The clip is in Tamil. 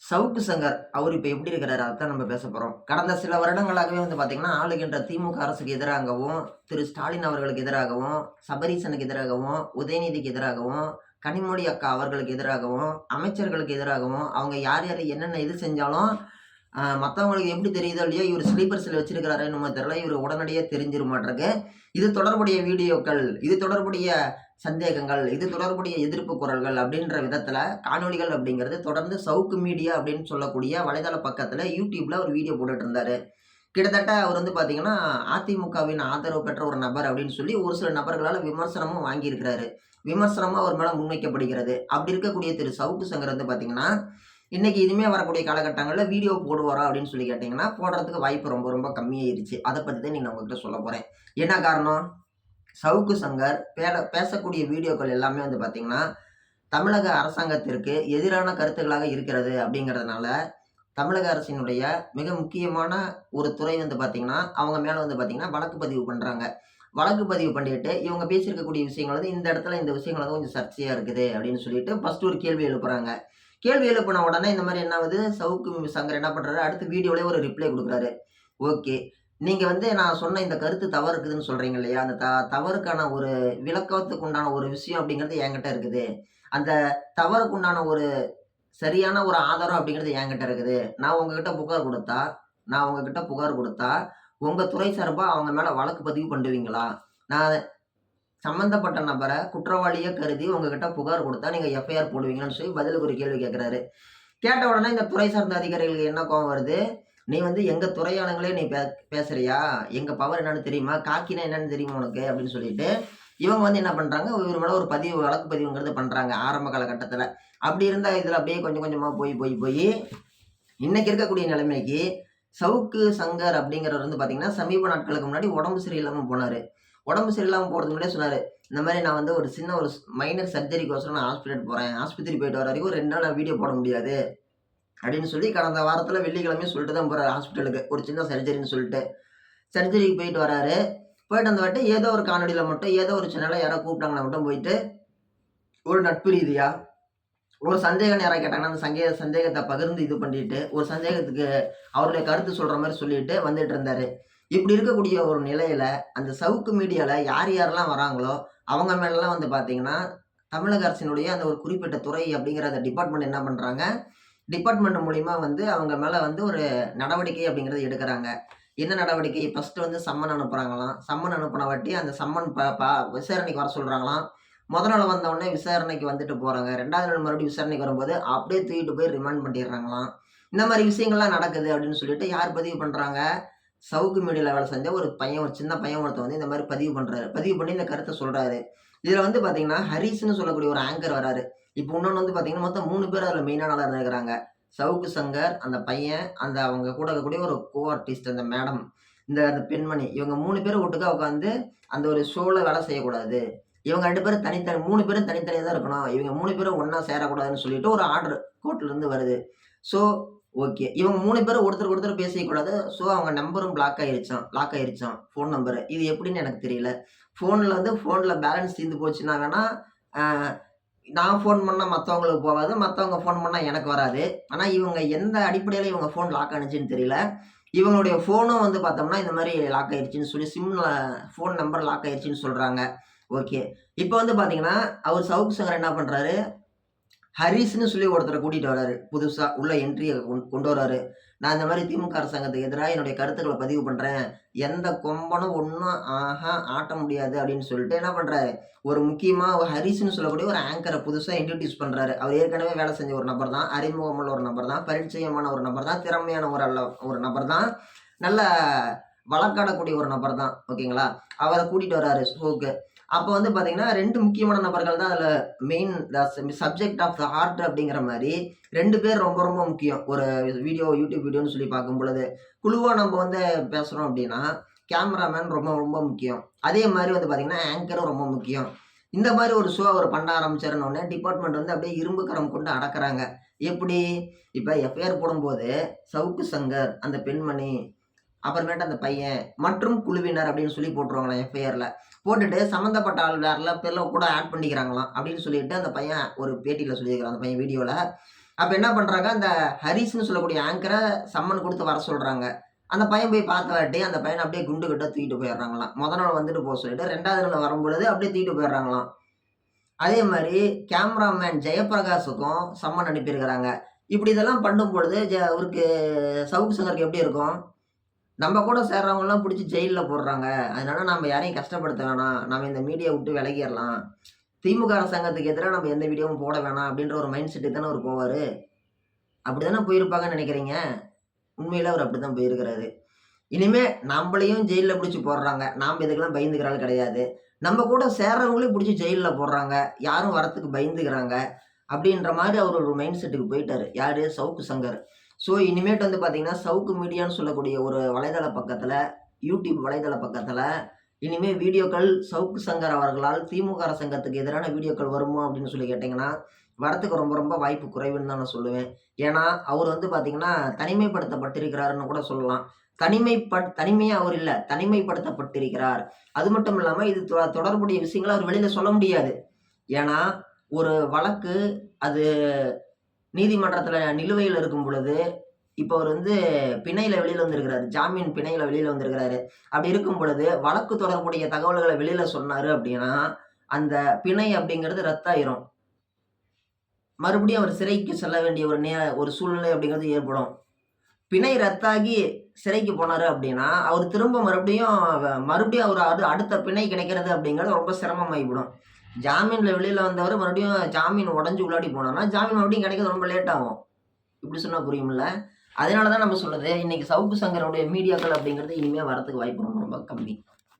சவுக்கு சங்கர் அவர் இப்ப எப்படி இருக்கிறாரு? அதத்தான் நம்ம பேசப் போறோம். கடந்த சில வருடங்களாகவே வந்து பார்த்தீங்கன்னா, ஆளுகின்ற திமுக அரசுக்கு எதிராகவும், திரு ஸ்டாலின் அவர்களுக்கு எதிராகவும், சபரீசனுக்கு எதிராகவும், உதயநிதிக்கு எதிராகவும், கனிமொழி அக்கா அவர்களுக்கு எதிராகவும், அமைச்சர்களுக்கு எதிராகவும், அவங்க யார் யார் என்னென்ன இது செஞ்சாலும், மத்தவங்களுக்கு எப்படி தெரியுதோ இல்லையோ, இவரு ஸ்லீப்பர் செல் வச்சிருக்கிறாரோ என்னமோ தெரியல. இவரு உடனடியா தெரிஞ்சிருமாட்ருக்கு. இது தொடர்புடைய வீடியோக்கள், இது தொடர்புடைய சந்தேகங்கள், இது தொடர்புடைய எதிர்ப்பு குரல்கள் அப்படின்ற விதத்துல காணொளிகள் அப்படிங்கிறது தொடர்ந்து சவுக்கு மீடியா அப்படின்னு சொல்லக்கூடிய வலைதள பக்கத்துல யூடியூப்ல ஒரு வீடியோ போட்டுட்டு இருந்தாரு. கிட்டத்தட்ட அவர் வந்து பாத்தீங்கன்னா, அதிமுகவின் ஆதரவு பெற்ற ஒரு நபர் அப்படின்னு சொல்லி ஒரு சில நபர்களால விமர்சனமும் வாங்கியிருக்கிறாரு. விமர்சனமும் அவர் மேல முன்வைக்கப்படுகிறது. அப்படி இருக்கக்கூடிய திரு சவுக்கு சங்கர் வந்து பாத்தீங்கன்னா, இன்னைக்கு இனிமே வரக்கூடிய காலகட்டங்கள்ல வீடியோ போடுவாரா அப்படின்னு சொல்லி கேட்டீங்கன்னா, போடுறதுக்கு வாய்ப்பு ரொம்ப ரொம்ப கம்மியாயிருச்சு. அத பத்தி தான் இன்னைக்கு நான் உங்ககிட்ட சொல்லப் போறேன். என்ன காரணம்? சவுக்கு சங்கர் பேசக்கூடிய வீடியோக்கள் எல்லாமே வந்து பார்த்தீங்கன்னா, தமிழக அரசாங்கத்திற்கு எதிரான கருத்துக்களாக இருக்கிறது அப்படிங்கிறதுனால, தமிழக அரசினுடைய மிக முக்கியமான ஒரு துறை வந்து பார்த்தீங்கன்னா, அவங்க மேல வந்து பார்த்தீங்கன்னா வழக்கு பதிவு பண்றாங்க. வழக்கு பதிவு பண்ணிட்டு, இவங்க பேசியிருக்கக்கூடிய விஷயங்கள் வந்து இந்த இடத்துல இந்த விஷயங்கள் வந்து கொஞ்சம் சர்ச்சையா இருக்குது அப்படின்னு சொல்லிட்டு ஃபர்ஸ்ட் ஒரு கேள்வி எழுப்புறாங்க. கேள்வி எழுப்புன உடனே இந்த மாரி என்ன ஆவுது, சவுக்கு சங்கர் என்ன பண்றாரு, அடுத்த வீடியோலயே ஒரு ரிப்ளை குடுக்குறாரு. ஓகே. நீங்க வந்து நான் சொன்ன இந்த கருத்து தவறு இருக்குதுன்னு சொல்றீங்க இல்லையா? அந்த தவறுக்கான ஒரு விளக்கத்துக்கு உண்டான ஒரு விஷயம் அப்படிங்கிறது என்கிட்ட இருக்குது. அந்த தவறுக்கு உண்டான ஒரு சரியான ஒரு ஆதாரம் அப்படிங்கிறது என்கிட்ட இருக்குது. நான் உங்ககிட்ட புகார் குடுத்தா, உங்க துறை சார்பா அவங்க மேல வழக்கு பதிவு பண்ணுவீங்களா? நான் சம்பந்தப்பட்ட நபர குற்றவாளியா கருதி உங்ககிட்ட புகார் குடுத்தா, நீங்க எஃப்ஐஆர் போடுவீங்களான்னு சொல்லி பதிலுக்கு ஒரு கேள்வி கேட்கிறாரு. கேட்ட உடனே இந்த துறை சார்ந்த அதிகாரிகளுக்கு என்ன கோவம் வருது? "நீ வந்து எங்க துறை ஆளுங்களே நீ பேசுறியா? எங்க பவர் என்னன்னு தெரியுமா? காக்கின்னா என்னன்னு தெரியுமா உனக்கு?" அப்படின்னு சொல்லிட்டு, இவங்க வந்து என்ன பண்றாங்க, இவர் மேல ஒரு வழக்கு பதிவுங்கிறது பண்றாங்க ஆரம்ப காலகட்டத்தில. அப்படி இருந்த இதுல அப்படியே கொஞ்சம் கொஞ்சமா போயி, இன்னைக்கு இருக்கக்கூடிய நிலைமைக்கு சவுக்கு சங்கர் அப்படிங்கிறவர் வந்து பார்த்தீங்கன்னா, சமீப நாட்களுக்கு முன்னாடி உடம்பு சரியில்லாம போனாரு. உடம்பு சரியில்லாம போறதுக்கு முன்னாடியே சொன்னாரு, இந்த மாரி நான் வந்து ஒரு சின்ன ஒரு மைனர் சர்ஜரிக்கோசரம் நான் ஹாஸ்பிட்டல் போறேன். ஆஸ்பத்திரி போயிட்டு வர வரைக்கும் 2 நாள் நான் வீடியோ போட முடியாது. அப்படின்னு சொல்லி கடந்த வாரத்துல வெள்ளிக்கிழமையும் சொல்லிட்டு தான் போறாரு ஹாஸ்பிட்டலுக்கு. ஒரு சின்ன சர்ஜரின்னு சொல்லிட்டு. சர்ஜரிக்கு போயிட்டு வராரு. போயிட்டு வந்த வாட்டி ஏதோ ஒரு காணொளியில மட்டும் ஏதோ ஒரு சேனல்ல யாரோ கூப்பிட்டாங்கன்னா மட்டும் போயிட்டு, ஒரு நட்பு ரீதியா, ஒரு சந்தேகம் யாராவது கேட்டாங்கன்னா, அந்த சந்தேகத்த பகிர்ந்து இது பண்ணிட்டு, ஒரு சந்தேகத்துக்கு அவருடைய கருத்து சொல்ற மாரி சொல்லிட்டு வந்துட்டு இருந்தாரு. இப்படி இருக்கக்கூடிய ஒரு நிலையில, அந்த சவுக்கு மீடியால யார் யாரெல்லாம் வராங்களோ, அவங்க மேலலாம் வந்து பார்த்தீங்கன்னா, தமிழக அரசினுடைய அந்த ஒரு குறிப்பிட்ட துறை அப்படிங்கிற அந்த டிபார்ட்மெண்ட் என்ன பண்றாங்க, டிபார்ட்மெண்ட் மூலியமா வந்து அவங்க மேல வந்து ஒரு நடவடிக்கை அப்படிங்கிறது எடுக்குறாங்க. என்ன நடவடிக்கை? ஃபர்ஸ்ட் வந்து சம்மன் அனுப்புறாங்களாம். சம்மன் அனுப்புன வாட்டி அந்த சம்மன் ப ப விசாரணைக்கு வர சொல்றாங்களாம். நாள் வந்த உடனே விசாரணைக்கு வந்துட்டு போறாங்க. 2வது நாள் மறுபடியும் விசாரணைக்கு வரும்போது, அப்படியே தூக்கிட்டு போய் ரிமாண்ட் பண்ணிடுறாங்களாம். இந்த மாரி விஷயங்கள்லாம் நடக்குது அப்படின்னு சொல்லிட்டு யார் பதிவு பண்றாங்க? சவுக்கு மீடியால வேலை செஞ்ச ஒரு பையன், ஒரு சின்ன பையன் ஒருத்தன் வந்து இந்த மாரி பதிவு பண்றாரு. பதிவு பண்ணி இந்த கருத்த சொல்றாரு. இதுல வந்து பாத்தீங்கன்னா, ஹரிஸ்ன்னு சொல்லக்கூடிய ஒரு ஆங்கர் வராரு. இப்ப இன்னொன்னு வந்து பாத்தீங்கன்னா, மொத்தம் 3 பேர் அதுல மெயினான ஆளா இருந்திருக்காங்க. சவுக்கு சங்கர், அந்த பையன், அந்த அவங்க கூட இருக்கக்கூடிய ஒரு ஆர்டிஸ்ட் அந்த மேடம், அந்த பெண்மணி. இவங்க 3 பேரும் ஒட்டுக்கா உட்காந்து அந்த ஒரு ஷோல வேலை செய்யக்கூடாது. இவங்க 2 பேரும் 3 பேரும் தனித்தனியா தான் இருக்கணும். இவங்க 3 பேரும் ஒண்ணா சேரக்கூடாதுன்னு சொல்லிட்டு ஒரு ஆர்டர் கோர்ட்ல இருந்து வருது. So, okay. இவங்க 3 பேரும் ஒருத்தருக்கு ஒருத்தர் பேசிக்கக்கூடாது. ஸோ, அவங்க நம்பரும் லாக் ஆயிருச்சாம். Phone number. இது எப்படின்னு எனக்கு தெரியல. ஃபோன்ல பேலன்ஸ் தீர்ந்து போச்சுன்னா வேணா, அ நான் ஃபோன் பண்ணா மத்தவங்களுக்கு போகாது. மத்தவங்க ஃபோன் பண்ணா எனக்கு வராது. ஆனா, இவங்க எந்த அடிப்படையில இவங்க ஃபோன் லாக் ஆனுச்சுன்னு தெரியல. இவங்களுடைய ஃபோனும் வந்து பார்த்தோம்னா, இந்த மாரி லாக் ஆயிருச்சுன்னு சொல்லி ஃபோன் நம்பர் லாக் ஆயிருச்சுன்னு சொல்றாங்க. ஓகே. இப்ப வந்து பார்த்தீங்கன்னா, அவர் சவுக்கு சங்கர் என்ன பண்றாரு, ஹரிஸ்ன்னு சொல்லி ஒருத்தர கூட்டிட்டு வராரு. புதுசா உள்ள என்ட்ரிய கொண்டு வராரு. நான் இந்த மாரி திமுக அரசாங்கத்துக்கு எதிரா என்னுடைய கருத்துக்கள பதிவு பண்றேன். எந்த கொம்பனும் ஒண்ணும் ஆட்ட முடியாது அப்படின்னு சொல்லிட்டு என்ன பண்றாரு, ஒரு முக்கியமா ஒரு ஹரிஸ்ன்னு சொல்லக்கூடிய ஒரு ஆங்கர புதுசா இன்ட்ரோடியூஸ் பண்றாரு. அவர் ஏற்கனவே வேலை செஞ்ச ஒரு நபர் தான். அறிமுகமுள்ள ஒரு நபர் தான். பரிச்சயமான ஒரு நபர் தான். திறமையான ஒரு நபர் தான். நல்ல வழக்காடக்கூடிய ஒரு நபர் தான். ஓகேங்களா? அவர கூட்டிட்டு வராரு ஷோக்கு. அப்ப வந்து பார்த்தீங்கன்னா, 2 முக்கியமான நபர்கள் தான் அதுல main subject of the heart அப்படிங்கிற மாரி 2 பேர் ரொம்ப ரொம்ப முக்கியம். ஒரு யூடியூப் வீடியோன்னு சொல்லி பார்க்கும்பொழுது, குழுவா நம்ம வந்து பேசுறோம் அப்படின்னா, கேமராமேன் ரொம்ப ரொம்ப முக்கியம். அதே மாரி வந்து பார்த்தீங்கன்னா, ஆங்கரும் ரொம்ப முக்கியம். இந்த மாரி ஒரு ஷோ அவர் பண்ண ஆரம்பிச்சாருன்னோனே, டிபார்ட்மெண்ட் வந்து அப்படியே இரும்பு கரம் கொண்டு அடக்குறாங்க. எப்படி? இப்ப எஃப்ஐஆர் போடும்போது, சவுக்கு சங்கர், அந்த பெண்மணி, அப்புறமேட்டு அந்த பையன் மற்றும் குழுவினர் அப்படின்னு சொல்லி போட்டுருவாங்களாம் எஃப்ஐஆர்ல. போட்டுட்டு சம்மந்தப்பட்ட ஆள் வேற பேர்ல கூட ஆட் பண்ணிக்கிறாங்களாம். அப்படின்னு சொல்லிட்டு அந்த பையன் ஒரு பேட்டியில சொல்லியிருக்கிறான். அந்த பையன் வீடியோல. அப்ப என்ன பண்றாங்க, அந்த ஹரிஸ்ன்னு சொல்லக்கூடிய ஆங்கர சம்மன் குடுத்து வர சொல்றாங்க. அந்த பையன் போய் பார்த்தவாட்டி, அந்த பையன அப்படியே குண்டு கட்டா தூக்கிட்டு போயிடுறாங்களாம். நாள் வந்துட்டு சொல்லிட்டு 2வது நாள் வரும்பொழுது அப்படியே தூக்கிட்டு போயிடுறாங்களாம். அதே மாரி கேமராமேன் ஜெயப்பிரகாஷுக்கும் சம்மன் அனுப்பியிருக்கிறாங்க. இப்படி இதெல்லாம் பண்ணும்பொழுது, அவருக்கு சவுக்கு சங்கருக்கு எப்படி இருக்கும்? நம்ம கூட சேர்றவங்கலாம் புடிச்சு ஜெயில்ல போடுறாங்க. அதனால நாம யாரையும் கஷ்டப்படுத்த வேணாம். நாம இந்த மீடியா விட்டு விலகிரலாம். திமுக அரசாங்கத்துக்கு எதிரா நம்ம எந்த வீடியோவும் போட வேணாம் அப்படின்ற ஒரு மைண்ட் செட்டுக்கு தானே அவரு போவாரு. அப்படித்தானே போயிருப்பாங்கன்னு நெனைக்கிறீங்க? உண்மையில அவரு அப்படித்தான் போயிருக்கிறாரு. இனிமே நம்பளையும் ஜெயில்ல புடிச்சு போடுறாங்க. நாம இதுக்கெல்லாம் பயந்துக்கிற ஆள் கிடையாது. நம்ம கூட சேர்றவங்களையும் புடிச்சு ஜெயில்ல போடுறாங்க. யாரும் வரத்துக்கு பயந்துக்கிறாங்க. அப்படின்ற மாரி அவரு ஒரு மைண்ட் செட்டுக்கு போயிட்டாரு. யாரு? சவுக்கு சங்கர். ஸோ இனிமேட்டு வந்து பார்த்தீங்கன்னா, சவுக்கு மீடியான்னு சொல்லக்கூடிய ஒரு வலைதள பக்கத்துல, யூடியூப் வலைதள பக்கத்துல, இனிமே வீடியோக்கள் சவுக்கு சங்கர் அவர்களால் திமுக அரசாங்கத்துக்கு எதிரான வீடியோக்கள் வருமா அப்படின்னு சொல்லி கேட்டீங்கன்னா, வரத்துக்கு ரொம்ப ரொம்ப வாய்ப்பு குறைவுன்னு தான் நான் சொல்லுவேன். ஏன்னா, அவரு வந்து பார்த்தீங்கன்னா, தனிமைப்படுத்தப்பட்டிருக்கிறாருன்னு கூட சொல்லலாம். தனிமையா அவர் இல்ல. தனிமைப்படுத்தப்பட்டிருக்கிறார். அது மட்டும் இல்லாம இது தொடர்புடைய விஷயங்கள அவர் வெளியில சொல்ல முடியாது. ஏன்னா, ஒரு வழக்கு அது நீதிமன்றத்துல நிலுவையில இருக்கும் பொழுது, இப்ப அவரு வந்து பிணையில வெளியில வந்திருக்கிறாரு. ஜாமீன் பிணையில வெளியில வந்திருக்கிறாரு. அப்படி இருக்கும் பொழுது, வழக்கு தொடர்புடைய தகவல்கள வெளியில சொன்னாரு அப்படின்னா, அந்த பிணை அப்படிங்கிறது ரத்தாயிரும். மறுபடியும் அவர் சிறைக்கு செல்ல வேண்டிய ஒரு சூழ்நிலை அப்படிங்கிறது ஏற்படும். பிணை ரத்தாகி சிறைக்கு போனாரு அப்படின்னா, அவரு திரும்ப மறுபடியும் அவரு அடுத்த பிணை கிடைக்கிறது அப்படிங்கிறது ரொம்ப சிரமமாயிடும். ஜாமீன்ல வெளியில வந்தவரு மறுபடியும் ஜாமீன் உடைஞ்சு உள்ளாடி போனார்னா, ஜாமீன் மறுபடியும் கிடைக்கிறது ரொம்ப லேட் ஆகும். இப்படி சொன்னா புரியும்ல? அதனால தான் நம்ம சொல்றது, இன்னைக்கு சவுக்கு சங்கருடைய மீடியாக்கள் அப்படிங்கிறது இனிமே வரதுக்கு வாய்ப்பு ரொம்ப ரொம்ப கம்மி.